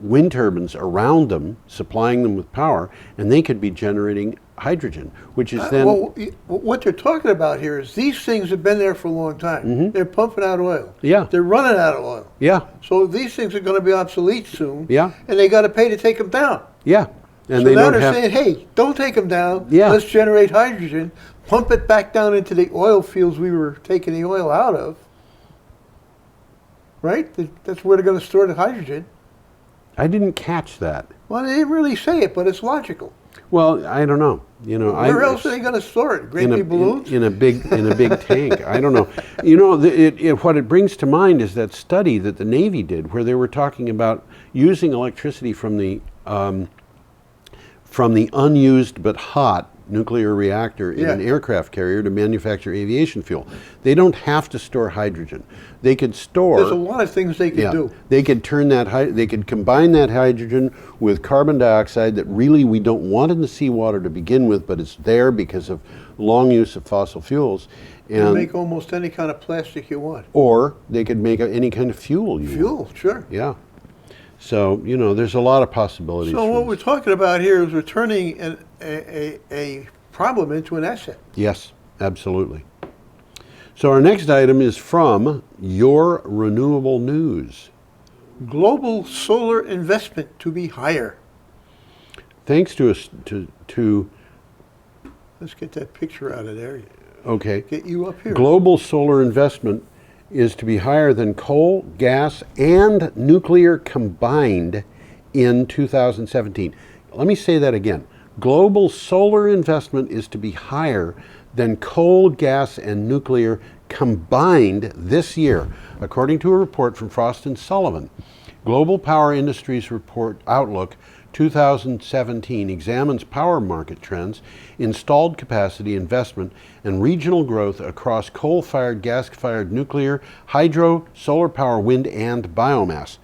wind turbines around them supplying them with power, and they could be generating hydrogen, which is then... Well, what they're talking about here is these things have been there for a long time. Mm-hmm. They're pumping out oil. Yeah. They're running out of oil. Yeah. So these things are going to be obsolete soon. Yeah. And they got to pay to take them down. Yeah. And so they now don't they're have... saying, hey, don't take them down. Yeah. Let's generate hydrogen, pump it back down into the oil fields we were taking the oil out of. Right? That's where they're going to store the hydrogen. I didn't catch that. Well, they didn't really say it, but it's logical. Well, I don't know. Where else are they going to store it? Great big balloons? In a big tank. I don't know. What it brings to mind is that study that the Navy did, where they were talking about using electricity from the unused but hot nuclear reactor in an aircraft carrier to manufacture aviation fuel. They don't have to store hydrogen. They could store. There's a lot of things they could do. They could turn they could combine that hydrogen with carbon dioxide that really we don't want in the seawater to begin with, but it's there because of long use of fossil fuels. And make almost any kind of plastic you want. Or they could make any kind of fuel you want. Fuel, sure. Yeah. So, there's a lot of possibilities. So what we're talking about here is we're turning a problem into an asset. Yes, absolutely. So our next item is from your renewable news. Global solar investment to be higher. Thanks to Let's get that picture out of there. Okay. Get you up here. Global solar investment is to be higher than coal, gas, and nuclear combined in 2017. Let me say that again. Global solar investment is to be higher than coal, gas, and nuclear combined this year, according to a report from Frost & Sullivan. Global Power Industries Report Outlook 2017 examines power market trends, installed capacity, investment, and regional growth across coal-fired, gas-fired, nuclear, hydro, solar power, wind, and biomass.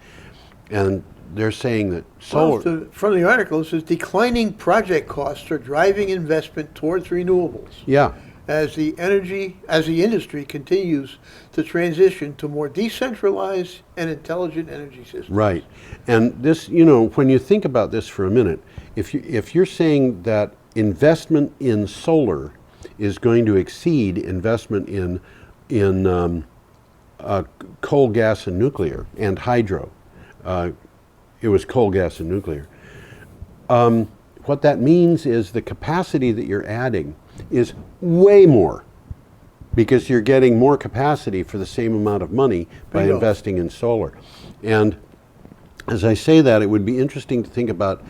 And they're saying that solar... Well, from the article, it says declining project costs are driving investment towards renewables. Yeah. As the industry continues to transition to more decentralized and intelligent energy systems. Right. And this, when you think about this for a minute, if you're saying that investment in solar is going to exceed investment in coal, gas, and nuclear, and hydro, it was coal, gas, and nuclear. What that means is the capacity that you're adding is way more, because you're getting more capacity for the same amount of money by investing in solar. And as I say that, it would be interesting to think about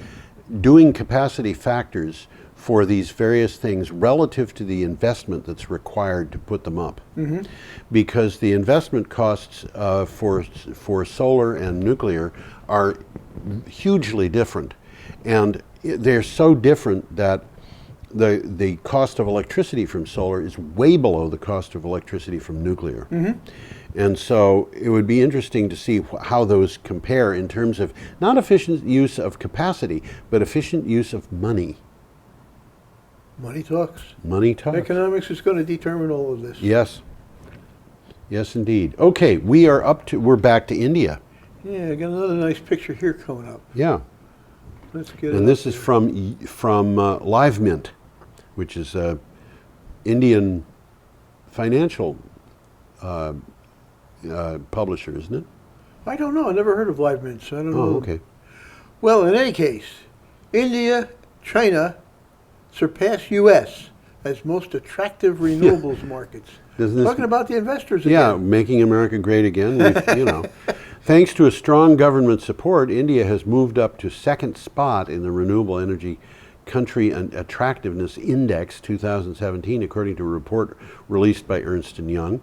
doing capacity factors for these various things relative to the investment that's required to put them up. Mm-hmm. Because the investment costs for solar and nuclear are hugely different. And they're so different that the cost of electricity from solar is way below the cost of electricity from nuclear. Mm-hmm. And so it would be interesting to see how those compare in terms of not efficient use of capacity, but efficient use of money. Money talks. Money talks. Economics is going to determine all of this. Yes. Yes, indeed. Okay, we're back to India. Yeah, I got another nice picture here coming up. Yeah. Let's get it. And this is from Live Mint, which is a Indian financial publisher, isn't it? I don't know. I never heard of Live Mint, so I don't know. Oh, okay. Well, in any case, India, China surpass U.S. as most attractive renewables markets. Talking about the investors again. Yeah, making America great again. Thanks to a strong government support, India has moved up to second spot in the Renewable Energy Country Attractiveness Index 2017, according to a report released by Ernst & Young.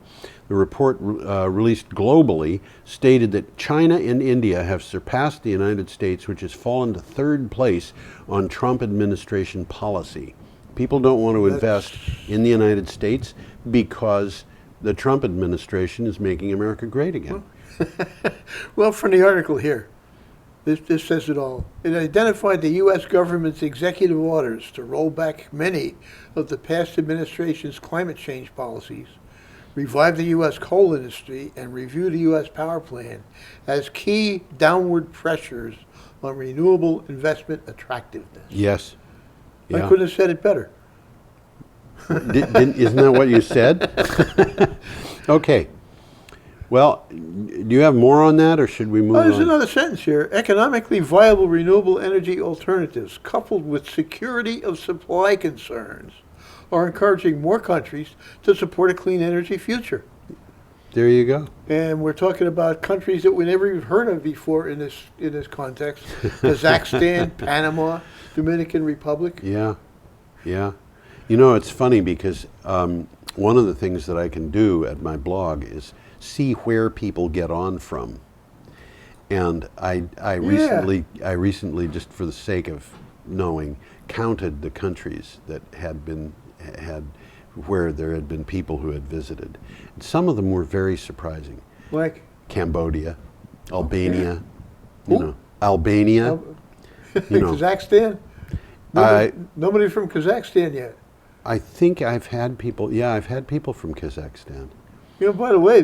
The report released globally stated that China and India have surpassed the United States, which has fallen to third place on Trump administration policy. People don't want to invest in the United States because the Trump administration is making America great again. Well, from the article here, this says it all. It identified the U.S. government's executive orders to roll back many of the past administration's climate change policies, revive the U.S. coal industry, and review the U.S. power plan as key downward pressures on renewable investment attractiveness. Yes. Yeah. I couldn't have said it better. Isn't that what you said? Okay. Well, do you have more on that, or should we move on? There's another sentence here. Economically viable renewable energy alternatives, coupled with security of supply concerns, are encouraging more countries to support a clean energy future. There you go. And we're talking about countries that we never even heard of before in this context. Kazakhstan, Panama, Dominican Republic. Yeah, yeah. You know, it's funny because one of the things that I can do at my blog is see where people get on from. And I recently, just for the sake of knowing, counted the countries that had where there had been people who had visited. And some of them were very surprising. Like? Cambodia, Albania, Albania. Kazakhstan? Nobody from Kazakhstan yet. I think I've had people from Kazakhstan. You know, by the way,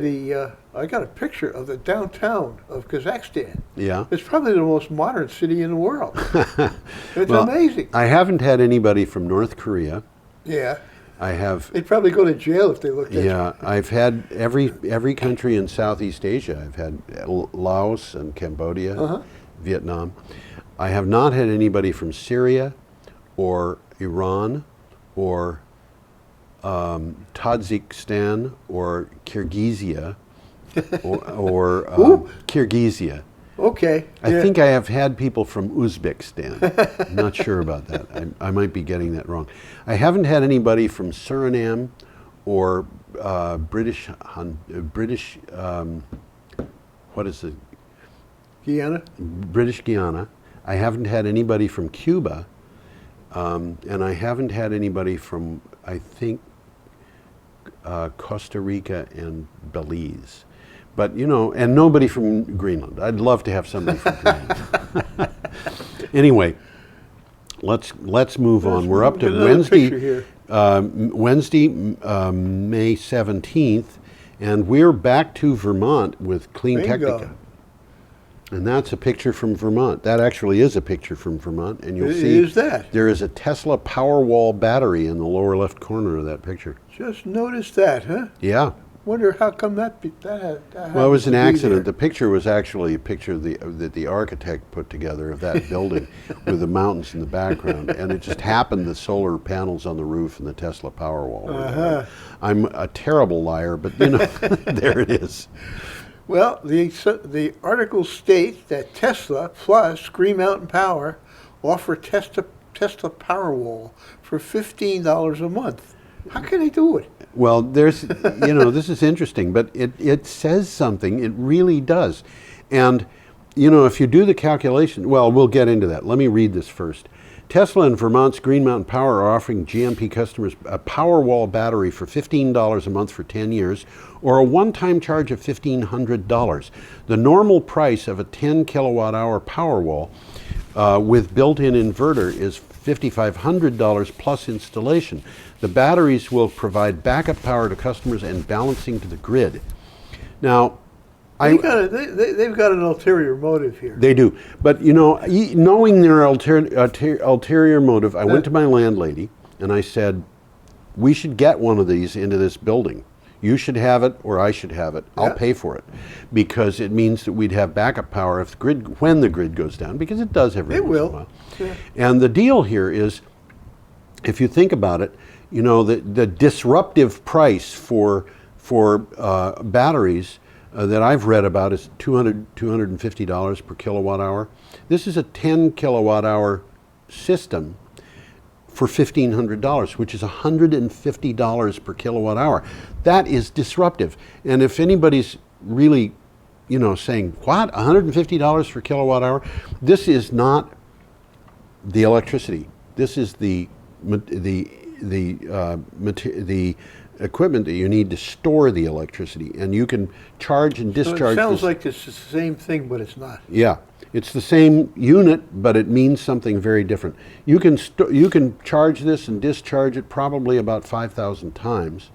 I got a picture of the downtown of Kazakhstan. Yeah. It's probably the most modern city in the world. It's amazing. I haven't had anybody from North Korea. Yeah. I have. They'd probably go to jail if they looked at you. Yeah, I've had every country in Southeast Asia. I've had Laos and Cambodia, Vietnam. I have not had anybody from Syria or Iran or Tajikistan or Kyrgyzia or Kyrgyzia. Okay. I think I have had people from Uzbekistan. I'm not sure about that. I might be getting that wrong. I haven't had anybody from Suriname or British, what is it? Guyana? British Guiana. I haven't had anybody from Cuba. And I haven't had anybody from, I think, Costa Rica and Belize. But, you know, and nobody from Greenland. I'd love to have somebody from Greenland. Anyway, let's move on. We're up to Wednesday, May 17th, and we're back to Vermont with Clean Technica. And that's a picture from Vermont. That actually is a picture from Vermont, and you'll see there is a Tesla Powerwall battery in the lower left corner of that picture. Just noticed that, huh? Yeah. Wonder how come that well, it was an accident. The picture was actually a picture that the architect put together of that building with the mountains in the background, and it just happened the solar panels on the roof and the Tesla Powerwall were there. I'm a terrible liar, but you know, there it is. Well, the article states that Tesla plus Green Mountain Power offer Tesla Powerwall for $15 a month. How can they do it? Well, there's, you know, this is interesting, but it says something. It really does. And, you know, if you do the calculation, well, we'll get into that. Let me read this first. Tesla and Vermont's Green Mountain Power are offering GMP customers a Powerwall battery for $15 a month for 10 years, or a one-time charge of $1,500. The normal price of a 10 kilowatt hour Powerwall with built-in inverter is $5,500 plus installation. The batteries will provide backup power to customers and balancing to the grid. Now, they've got an ulterior motive here. They do. But, you know, knowing their ulterior motive, I went to my landlady and I said, we should get one of these into this building. You should have it or I should have it. I'll pay for it. Because it means that we'd have backup power if when the grid goes down, because it does every once in a while. Yeah. And the deal here is, if you think about it, you know, the disruptive price for batteries that I've read about is $250 per kilowatt hour. This is a 10 kilowatt hour system for $1,500, which is $150 per kilowatt hour. That is disruptive. And if anybody's really, you know, saying, what, $150 per kilowatt hour? This is not the electricity. This is the equipment that you need to store the electricity, and you can charge and discharge. So it sounds like it's the same thing, but it's not. Yeah, it's the same unit, but it means something very different. You can charge this and discharge it probably about 5,000 times.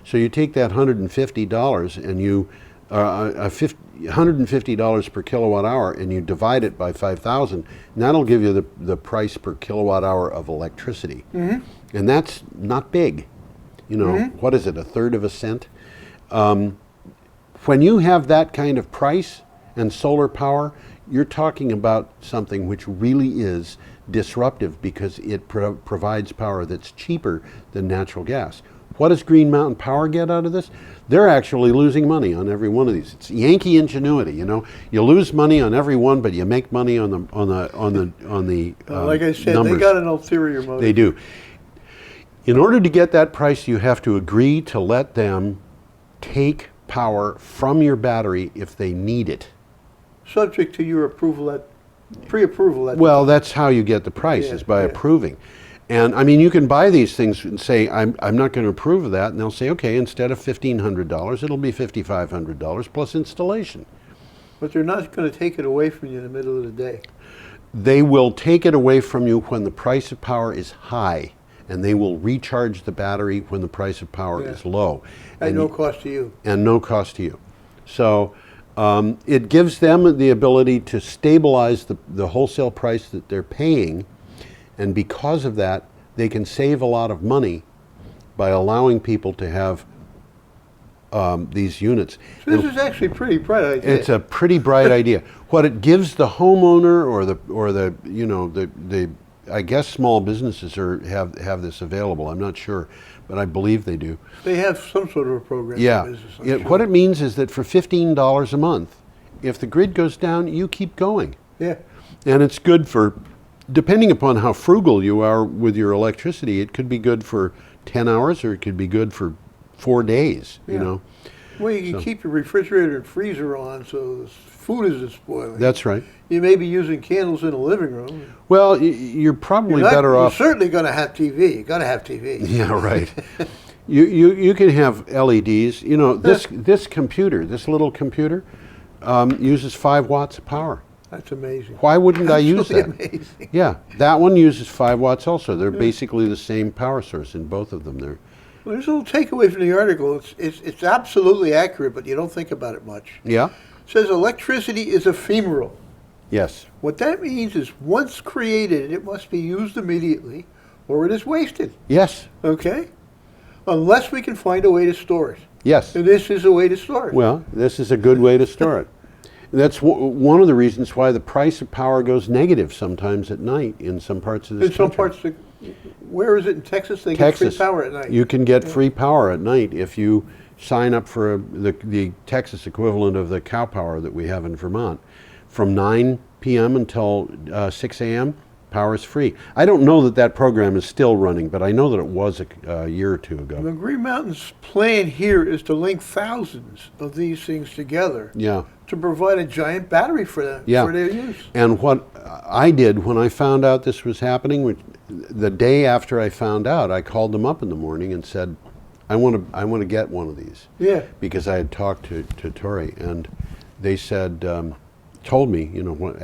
So you take that $150 and you $150 per kilowatt hour, and you divide it by 5,000, and that'll give you the price per kilowatt hour of electricity. Mm-hmm. And that's not big. You know, what is it, a third of a cent? When you have that kind of price and solar power, you're talking about something which really is disruptive, because it provides power that's cheaper than natural gas. What does Green Mountain Power get out of this? They're actually losing money on every one of these. It's Yankee ingenuity, you know. You lose money on every one, but you make money on the like I said, numbers. they got an ulterior motive. They do. In order to get that price, you have to agree to let them take power from your battery if they need it. Subject to your approval pre-approval. Well, that's how you get the price, is by approving. And I mean, you can buy these things and say, I'm not going to approve of that. And they'll say, okay, instead of $1,500, it'll be $5,500 plus installation. But they're not going to take it away from you in the middle of the day. They will take it away from you when the price of power is high, and they will recharge the battery when the price of power is low. At no cost to you. And no cost to you. So it gives them the ability to stabilize the wholesale price that they're paying, and because of that, they can save a lot of money by allowing people to have these units. So this is actually a pretty bright idea. It's a pretty bright idea. What it gives the homeowner or the you know the I guess small businesses have this available. I'm not sure, but I believe they do. They have some sort of a program Yeah. for business. I'm sure. What it means is that for $15 a month, if the grid goes down, you keep going. Yeah. And it's good for, depending upon how frugal you are with your electricity, it could be good for 10 hours or it could be good for 4 days, you know. Well, you can keep your refrigerator and freezer on so the food isn't spoiling. That's right. You may be using candles in the living room. Well, you're probably better off. You're certainly going to have TV. You got to have TV. Yeah, right. You can have LEDs. You know, this computer, this little computer, uses 5 watts of power. That's amazing. Why wouldn't I use that? Amazing. Yeah, that one uses 5 watts also. They're basically the same power source in both of them. There. Well, there's a little takeaway from the article. It's absolutely accurate, but you don't think about it much. Yeah. It says electricity is ephemeral. Yes. What that means is once created, it must be used immediately or it is wasted. Yes. Okay? Unless we can find a way to store it. Yes. And this is a way to store it. Well, this is a good way to store it. That's one of the reasons why the price of power goes negative sometimes at night in some parts of this country. In some parts, where is it in Texas? They get free power at night. You can get free power at night if you sign up for the Texas equivalent of the cow power that we have in Vermont. From 9 p.m. until 6 a.m., power is free. I don't know that program is still running, but I know that it was a year or two ago. The Green Mountain's plan here is to link thousands of these things together. Yeah. To provide a giant battery for them, for their use. And what I did when I found out this was happening, the day after I found out, I called them up in the morning and said, I want to get one of these. Yeah. Because I had talked to Tori, and they said, told me, you know,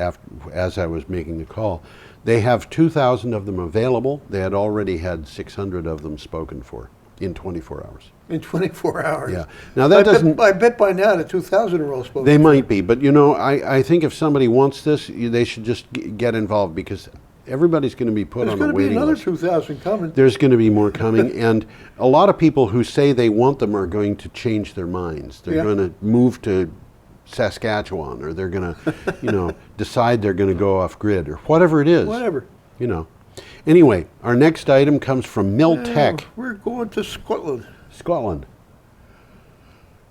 as I was making the call, they have 2,000 of them available. They had already had 600 of them spoken for in 24 hours. In 24 hours. Yeah. Now that doesn't. I bet by now the 2,000 are all spoken. They might be, but you know, I think if somebody wants this, they should just get involved because everybody's going to be put on a waiting list. There's going to be another 2,000 coming. There's going to be more coming, and a lot of people who say they want them are going to change their minds. They're going to move to Saskatchewan, or they're going to, you know, decide they're going to go off grid, or whatever it is. Whatever. You know. Anyway, our next item comes from Miltech. We're going to Scotland. Scotland.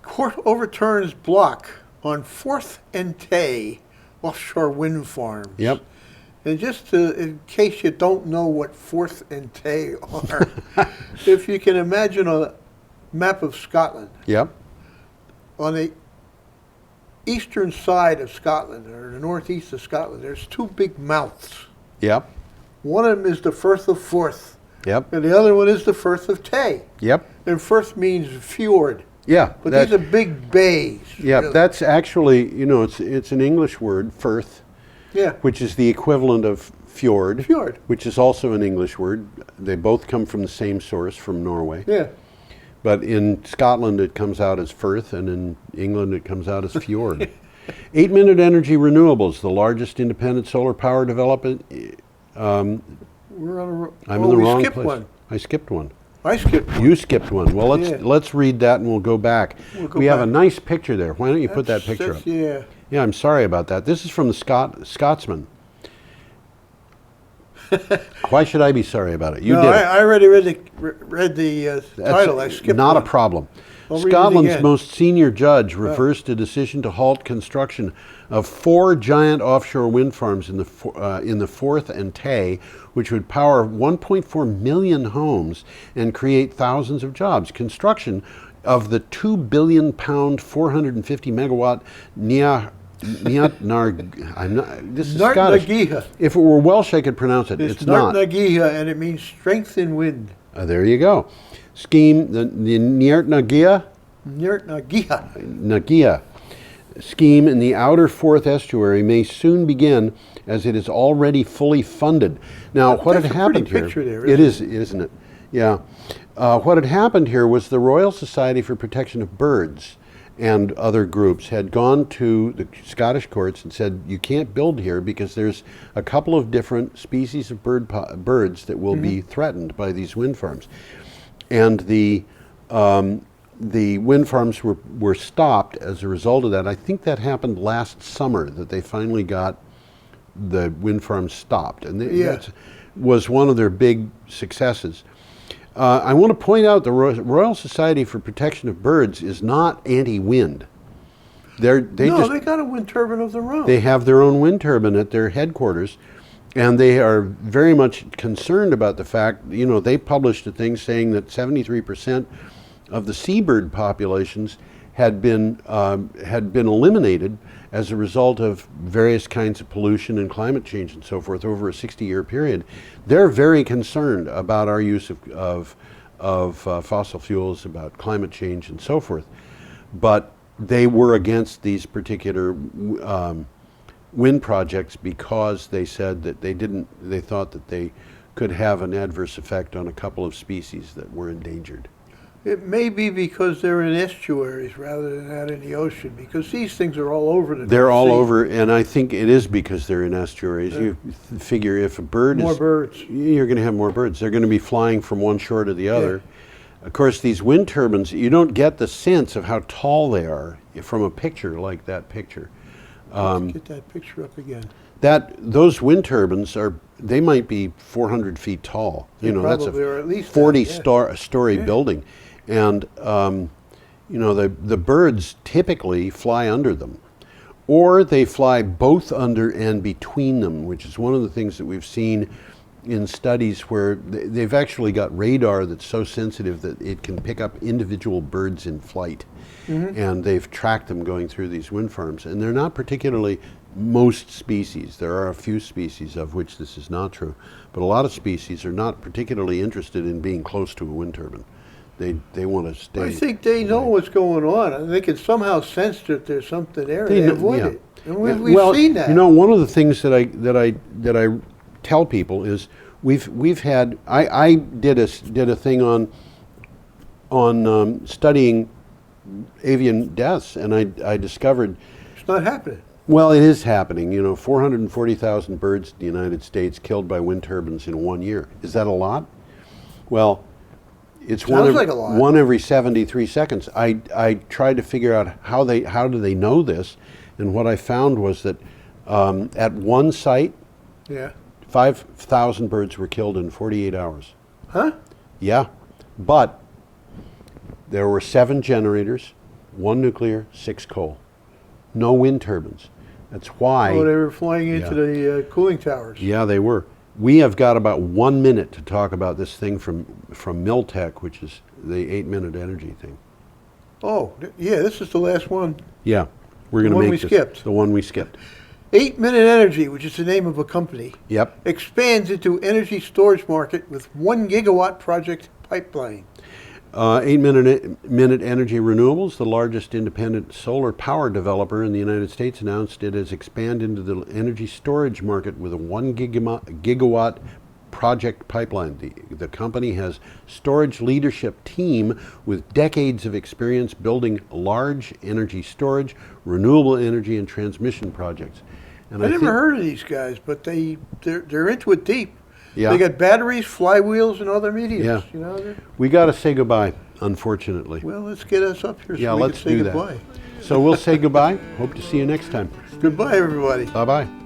Court overturns block on Fourth and Tay offshore wind farms. Yep. And just in case you don't know what Fourth and Tay are, if you can imagine a map of Scotland. Yep. On the eastern side of Scotland, or the northeast of Scotland, there's 2 big mouths. Yep. One of them is the Firth of Forth. Yep. And the other one is the Firth of Tay. Yep. And Firth means fjord. Yeah. But these are big bays. Yeah, really. that's actually, you know, it's an English word, firth, which is the equivalent of fjord, which is also an English word. They both come from the same source, from Norway. Yeah. But in Scotland it comes out as firth, and in England it comes out as fjord. 8-Minute Energy Renewables, the largest independent solar power development. We're on a I'm in the wrong skipped place. one. I skipped one. I skipped one. You skipped one. Well, let's read that and we'll go back. We have a nice picture there. Why don't you put that picture up? Yeah. Yeah, I'm sorry about that. This is from the Scotsman. Why should I be sorry about it? You No, did it. I already read the title. I skipped Not one. a problem. I'll read it Scotland's again. most senior judge reversed a decision to halt construction of 4 giant offshore wind farms in the Forth and Tay, which would power 1.4 million homes and create thousands of jobs. Construction of the £2 billion, 450 megawatt this is Scottish. Nartnagiha. If it were Welsh, I could pronounce it. It's not. Nartnagiha, and it means strength in wind. There you go. Scheme, the Nartnagiha Nartnagiha. scheme in the outer Forth estuary may soon begin, as it is already fully funded. Now, what had That's a happened pretty here? picture there, It is, isn't it? Yeah. What had happened here was the Royal Society for Protection of Birds and other groups had gone to the Scottish courts and said, you can't build here because there's a couple of different species of birds that will be threatened by these wind farms. And the wind farms were stopped as a result of that. I think that happened last summer, that they finally got the wind farms stopped. And that was one of their big successes. I want to point out the Royal Society for Protection of Birds is not anti-wind. They got a wind turbine of their own. They have their own wind turbine at their headquarters, and they are very much concerned about the fact, they published a thing saying that 73% of the seabird populations had been eliminated as a result of various kinds of pollution and climate change and so forth over a 60-year period. They're very concerned about our use of fossil fuels, about climate change and so forth. But they were against these particular wind projects because they said that they thought that they could have an adverse effect on a couple of species that were endangered. It may be because they're in estuaries rather than out in the ocean, because these things are all over the They're all sea. over, and I think it is because they're in estuaries. You figure if a bird More birds. you're going to have more birds. They're going to be flying from one shore to the other. Of course, these wind turbines, you don't get the sense of how tall they are from a picture like that picture. Let's get that picture up again. Those wind turbines they might be 400 feet tall. That's Probably, or at least 40-story building. And the birds typically fly under them, or they fly both under and between them, which is one of the things that we've seen in studies where they've actually got radar that's so sensitive that it can pick up individual birds in flight. And they've tracked them going through these wind farms. And they're not particularly most species. There are a few species of which this is not true. But a lot of species are not particularly interested in being close to a wind turbine. They want to stay. I think they know what's going on. And they can somehow sense that there's something there. They avoid it. And we've seen that. One of the things that I tell people is we've had. I did a thing on studying avian deaths, and I discovered it's not happening. Well, it is happening. 440,000 birds in the United States killed by wind turbines in 1 year. Is that a lot? Well, it's one every 73 seconds. I tried to figure out how do they know this, and what I found was that at one site, 5,000 birds were killed in 48 hours. Huh? Yeah, but there were 7 generators, 1 nuclear, 6 coal. No wind turbines. That's why. Oh, they were flying into the cooling towers. Yeah, they were. We have got about 1 minute to talk about this thing from Miltech, which is the 8-minute energy thing. Oh, yeah, this is the last one. Yeah, we're going to make this. Skipped. The one we skipped. 8-minute Energy, which is the name of a company, expands into energy storage market with 1 gigawatt project pipeline. 8-minute Energy Renewables, the largest independent solar power developer in the United States, announced it has expanded into the energy storage market with a 1 gigawatt project pipeline. The company has storage leadership team with decades of experience building large energy storage, renewable energy, and transmission projects. And I never heard of these guys, but they're into it deep. Yeah. They got batteries, flywheels, and other mediums. Yeah. We got to say goodbye, unfortunately. Well, let's get us up here so we let's can say do goodbye. So we'll say goodbye. Hope to see you next time. Goodbye, everybody. Bye-bye.